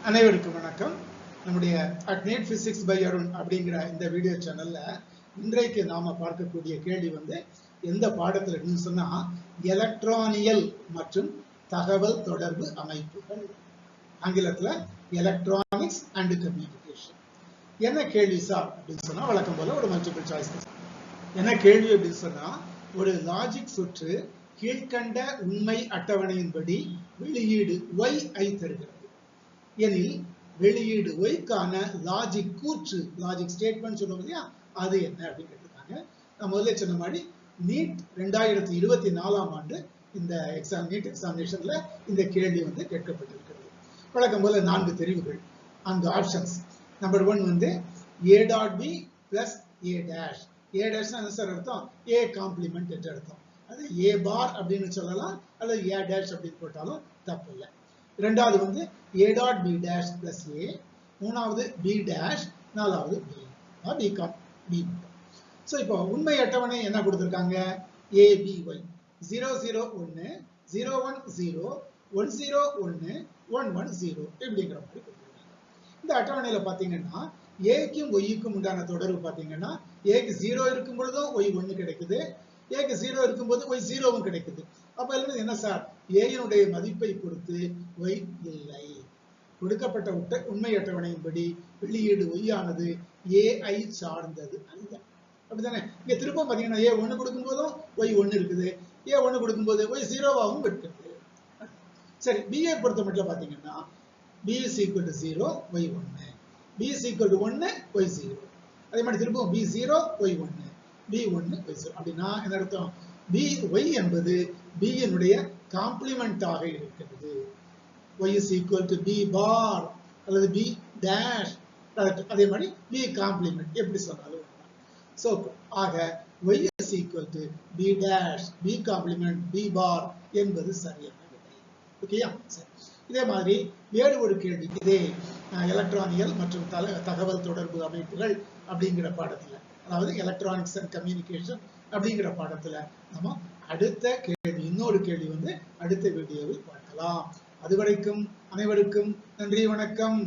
அனைவருக்கும் வணக்கம். நம்முடைய அட்னேட் பிசிக்ஸ் பை அருண் அப்படிங்கிற இந்த வீடியோ சேனல்ல இன்றைக்கு நாம பார்க்கக்கூடிய கேள்வி எந்த பாடத்துல இருக்குன்னு சொன்னா எலக்ட்ரானியல் மற்றும் தகவல் தொடர்பு அமைப்புகள், ஆங்கிலத்துல எலக்ட்ரானிக்ஸ் அண்ட் கம்யூனிகேஷன். என்ன கேள்வி சார் அப்படின்னு சொன்னா வழக்கம் போல ஒரு மல்டிபிள் சாய்ஸ். என்ன கேள்வி அப்படின்னு சொன்னா ஒரு லாஜிக் சுற்று கீழ்கண்ட உண்மை அட்டவணையின்படி வெளியீடு y ஐ தருகிறது எனில் வெளியீடு y-க்கான லாஜிக் கூற்று, லாஜிக் ஸ்டேட்மெண்ட் சொல்லுவோம் இல்லையா, அது என்ன அப்படின்னு கேட்டிருக்காங்க. நான் முதல்ல சொன்ன மாதிரி நீட் 2024ஆம் ஆண்டு இந்த நீட் எக்ஸாமினேஷன்ல இந்த கேள்வி கேட்கப்பட்டிருக்கிறது. வழக்கம் போல 4 தெரிவுகள், 4 options. Number 1 a dot b plus a dash. a dash என்ன சார் அர்த்தம்? a காம்ப்ளிமெண்ட் என்று அர்த்தம். அது a பார் அப்படின்னு சொல்லலாம் அல்லது a டேஷ் அப்படின்னு போட்டாலும் தப்பு இல்லை. இரண்டாவது a dot b dash plus a, மூணாவது b டேஷ், நாலாவது b காம் b. ஸோ இப்போ உண்மை அட்டவணை என்ன கொடுத்துருக்காங்க? a b y 001 010 101 110 இப்படிங்கிற மாதிரி கொடுத்துருக்காங்க. இந்த அட்டவணையில பாத்தீங்கன்னா ஏக்கும் ஒய்க்கும் உண்டான தொடர்பு பாத்தீங்கன்னா ஏக்கு 0 இருக்கும் பொழுதும் y 1 கிடைக்குது, ஏக்கு 0 இருக்கும்போது y 0வும் கிடைக்குது. அப்ப என்ன சார், ஏனுடைய மதிப்பை பொறுத்து y இல்லை. கொடுக்கப்பட்ட உண்மை அட்டவணையின்படி வெளியீடு y ஆனது ai சார்ந்தது அல்ல. அப்படித்தானே? இங்க திரும்ப பாத்தீங்கன்னா a 1 கொடுக்கும் போதும் y 1 இருக்குது, a 1 கொடுக்கும் போது y 0வாகவும் இருக்குது. சரி, b ஐ பொறுத்த மட்டும் பாத்தீங்கன்னா b is equal to 0 y 1, b is equal to 1 y 0. அதே மாதிரி திரும்ப b 0 y 1, b 1 y 0. அப்படின்னா என்ன அர்த்தம்? y என்பது b னுடைய காம்ப்ளிமெண்டாக இருக்கிறது. y is equal to b bar அல்லது b dash, அதே மாதிரி b காம்ப்ளிமெண்ட் எப்படி சொன்னாலும். சோ ஆக y is equal to b dash, b complement, b bar என்பது சரியான விடை. ஓகேயா? சரி, இதே மாதிரி வேறு ஒரு கேள்வி இதே எலக்ட்ரானியல் மற்றும் தகவல் தொடர்பு அமைப்புகள் அப்படிங்கிற பாடத்துல, அதாவது எலக்ட்ரானிக்ஸ் அண்ட் கம்யூனிகேஷன் அப்படிங்கிற பாடத்துல நம்ம அடுத்த கேள்வி, இன்னொரு கேள்வி அடுத்த வீடியோவில் பார்க்கலாம். அதுவரைக்கும் அனைவருக்கும் நன்றி, வணக்கம்.